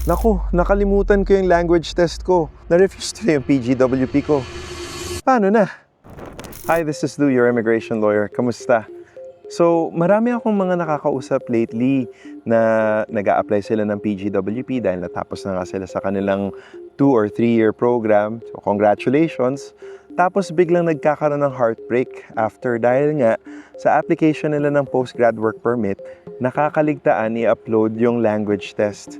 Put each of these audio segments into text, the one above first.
Naku, nakalimutan ko yung language test ko. Na-refuse tuloy yung PGWP ko. Paano na? Hi, this is Lou, your immigration lawyer. Kamusta? So, marami akong mga nakakausap lately na nag-a-apply sila ng PGWP dahil natapos na nga sila sa kanilang 2 or 3-year program. So, congratulations! Tapos biglang nagkakaroon ng heartbreak after dahil nga sa application nila ng postgrad work permit, nakakaligtaan i-upload yung language test.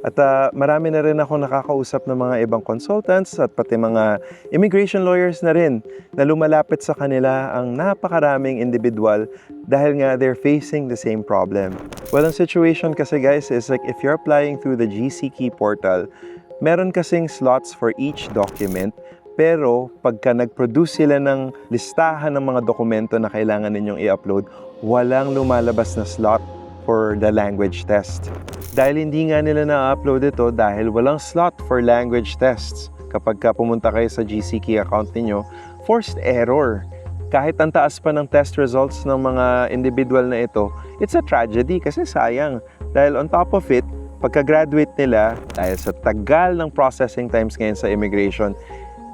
At marami na rin ako nakakausap ng mga ibang consultants at pati mga immigration lawyers na rin na lumalapit sa kanila ang napakaraming individual dahil nga they're facing the same problem. Well, ang situation kasi guys is like if you're applying through the GCKey portal, meron kasing slots for each document. Pero pagka nag-produce sila ng listahan ng mga dokumento na kailangan ninyong i-upload, walang lumalabas na slot for the language test. Dahil hindi nga nila na-upload ito dahil walang slot for language tests. Kapag pumunta kayo sa GCKey account ninyo, forced error. Kahit ang taas pa ng test results ng mga individual na ito, it's a tragedy kasi sayang. Dahil on top of it, pagka-graduate nila, dahil sa tagal ng processing times ngayon sa immigration,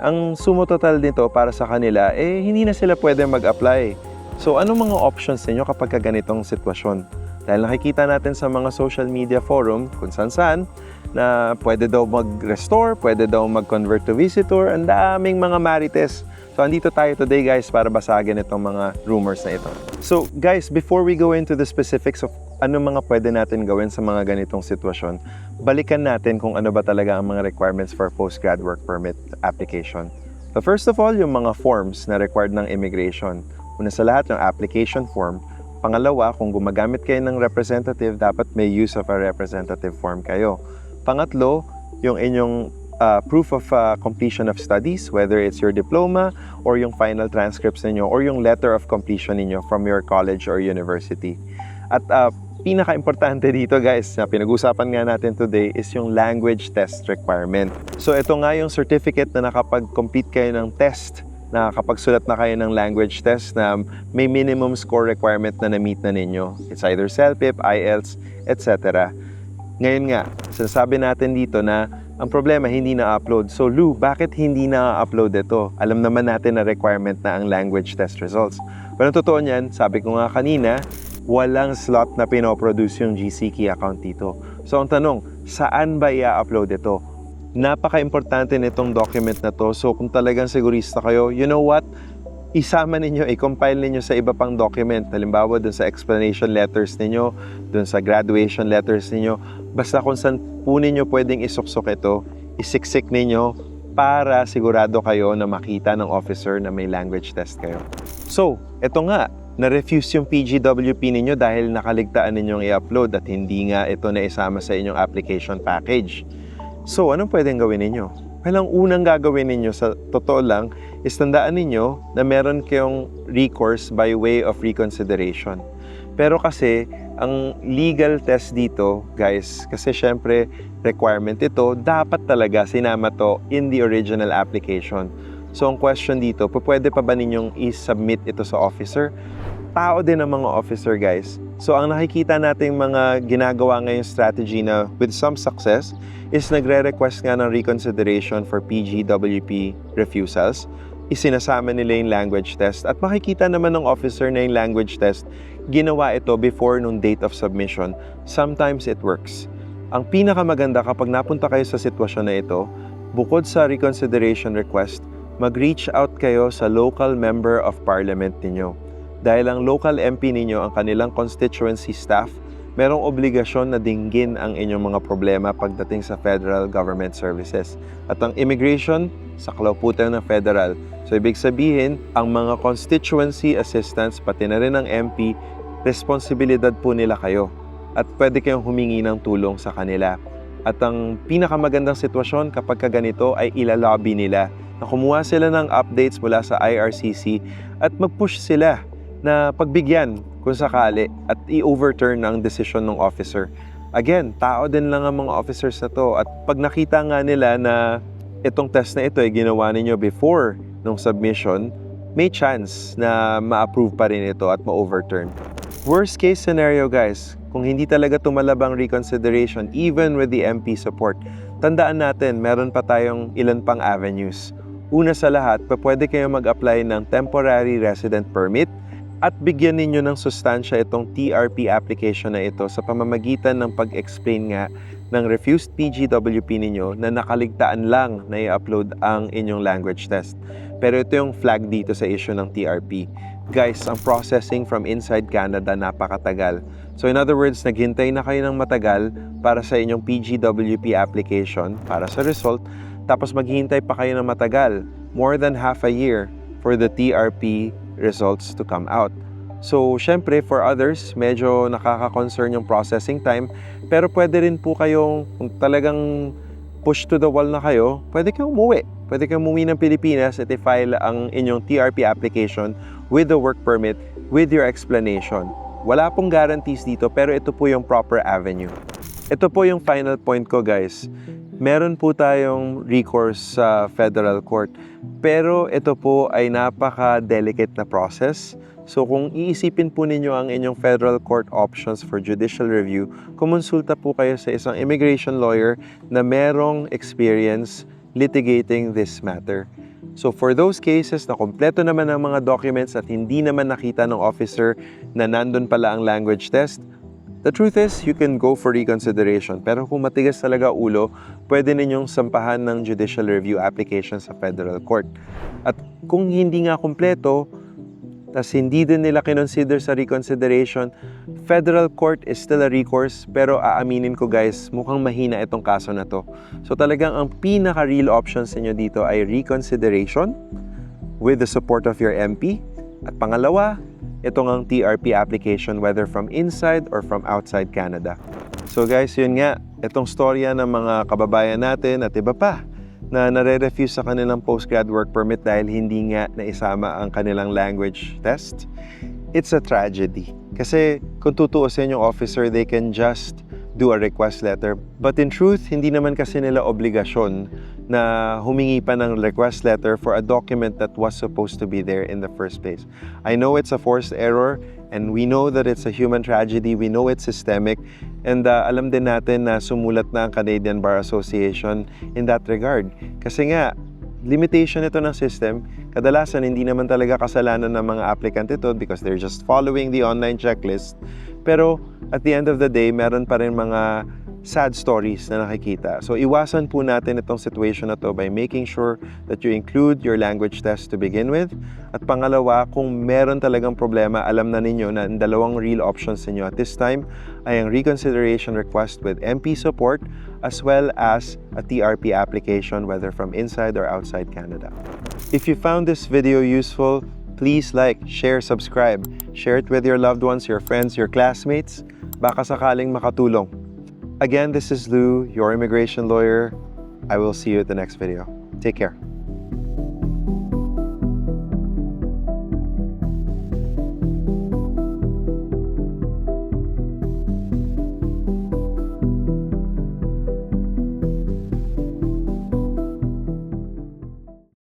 ang sumo total nito para sa kanila, hindi na sila pwede mag-apply. So, anong mga options ninyo kapag ganitong sitwasyon? Dahil nakikita natin sa mga social media forum kung saan na pwede daw mag-restore, pwede daw mag-convert to visitor, ang daming mga marites. So, andito tayo today guys para basagin itong mga rumors na ito. So, guys, before we go into the specifics of ano mga pwede natin gawin sa mga ganitong sitwasyon, balikan natin kung ano ba talaga ang mga requirements for postgrad work permit application. So, first of all, yung mga forms na required ng immigration. Una sa lahat, yung application form. Pangalawa, kung gumagamit kayo ng representative, dapat may use of a representative form kayo. Pangatlo, yung inyong proof of completion of studies, whether it's your diploma or yung final transcripts ninyo or yung letter of completion ninyo from your college or university. At pinaka-importante dito guys, na pinag-usapan nga natin today is yung language test requirement. So ito nga yung certificate na nakapag-complete kayo ng test, na kapag sulat na kayo ng language test na may minimum score requirement na na-meet na ninyo. It's either CELPIP, IELTS, etc. Ngayon nga, sinasabi natin dito na ang problema hindi na-upload. So Lou, bakit hindi na-upload ito? Alam naman natin na requirement na ang language test results. Pero totoo niyan, sabi ko nga kanina, walang slot na pinoproduce yung GCKey account dito. So ang tanong, saan ba i-upload ito? Napaka-importante nitong document na to. So kung talagang sigurista kayo, you know what? Isama ninyo, i-compile ninyo sa iba pang document. Halimbawa, dun sa explanation letters ninyo, dun sa graduation letters ninyo. Basta kung saan po ninyo pwedeng isuksok ito, isiksik ninyo para sigurado kayo na makita ng officer na may language test kayo. So, ito nga, na-refuse yung PGWP ninyo dahil nakaligtaan ninyong i-upload at hindi nga ito na isama sa inyong application package. So, anong pwedeng gawin ninyo? Well, ang unang gagawin ninyo sa totoo lang is tandaan ninyo na meron kayong recourse by way of reconsideration. Pero kasi, ang legal test dito, guys, kasi syempre requirement ito, dapat talaga sinama to in the original application. So, ang question dito, pwede pa ba ninyong i-submit ito sa officer? Tao din ang mga officer, guys. So, ang nakikita nating mga ginagawa ngayong strategy na with some success is nagre-request nga ng reconsideration for PGWP refusals. Isinasama nila yung language test at makikita naman ng officer na yung language test, ginawa ito before nung date of submission. Sometimes it works. Ang pinakamaganda kapag napunta kayo sa sitwasyon na ito, bukod sa reconsideration request, mag-reach out kayo sa local member of parliament ninyo. Dahil ang local MP ninyo, ang kanilang constituency staff, merong obligasyon na dinggin ang inyong mga problema pagdating sa federal government services. At ang immigration, saklaw po tayo ng federal. So ibig sabihin, ang mga constituency assistants, pati na rin ang MP, responsibilidad po nila kayo. At pwede kayong humingi ng tulong sa kanila. At ang pinakamagandang sitwasyon kapag ganito ay ilalobby nila na kumuha sila ng updates mula sa IRCC at mag-push sila na pagbigyan kung sakali at i-overturn ang decision ng officer. Again, tao din lang ang mga officers na to at pag nakita nga nila na itong test na ito ay ginawa ninyo before nung submission, may chance na ma-approve pa rin ito at ma-overturn. Worst case scenario guys, kung hindi talaga tumalabang reconsideration, even with the MP support, tandaan natin, meron pa tayong ilan pang avenues. Una sa lahat, pwede kayo mag-apply ng temporary resident permit at bigyan ninyo ng sustansya itong TRP application na ito sa pamamagitan ng pag-explain nga ng refused PGWP ninyo na nakaligtaan lang na i-upload ang inyong language test. Pero ito yung flag dito sa issue ng TRP. Guys, ang processing from inside Canada napakatagal. So in other words, naghintay na kayo ng matagal para sa inyong PGWP application, para sa result, tapos maghihintay pa kayo ng matagal, more than half a year, for the TRP results to come out. So, syempre, for others, medyo nakaka-concern yung processing time, pero pwede rin po kayong, kung talagang push to the wall na kayo, pwede kayong umuwi. Pwede kayong umuwi ng Pilipinas at i-file ang inyong TRP application with the work permit, with your explanation. Wala pong guarantees dito, pero ito po yung proper avenue. Ito po yung final point ko, guys. Meron po tayong recourse sa federal court, pero ito po ay napaka-delicate na process. So kung iisipin po ninyo ang inyong federal court options for judicial review, kumonsulta po kayo sa isang immigration lawyer na merong experience litigating this matter. So for those cases na kompleto naman ang mga documents at hindi naman nakita ng officer na nandun pala ang language test, the truth is, you can go for reconsideration. Pero kung matigas talaga ulo, pwede ninyong sampahan ng judicial review application sa federal court. At kung hindi nga kompleto, tas hindi din nila kinonsider sa reconsideration, federal court is still a recourse, pero aaminin ko guys, mukhang mahina itong kaso na to. So talagang ang pinaka-real options niyo dito ay reconsideration with the support of your MP. At pangalawa, itong ang TRP application whether from inside or from outside Canada. So guys, yun nga, itong storya ng mga kababayan natin at iba pa na nare-refuse sa kanilang postgrad work permit dahil hindi nga naisama ang kanilang language test. It's a tragedy. Kasi kung tutuusin yung officer, they can just do a request letter. But in truth, hindi naman kasi nila obligasyon na humingi pa ng request letter for a document that was supposed to be there in the first place. I know it's a forced error and we know that it's a human tragedy, we know it's systemic, and alam din natin na sumulat na ang Canadian Bar Association in that regard. Kasi nga, limitation ito ng system, kadalasan hindi naman talaga kasalanan ng mga applicant ito because they're just following the online checklist. Pero at the end of the day, meron pa rin mga sad stories na nakikita. So iwasan po natin itong situation na to by making sure that you include your language test to begin with. At pangalawa, kung meron talagang problema, alam na ninyo na ang dalawang real options ninyo at this time ay ang reconsideration request with MP support as well as a TRP application whether from inside or outside Canada. If you found this video useful, please like, share, subscribe. Share it with your loved ones, your friends, your classmates. Baka sakaling makatulong. Again, this is Lou, your immigration lawyer. I will see you at the next video. Take care.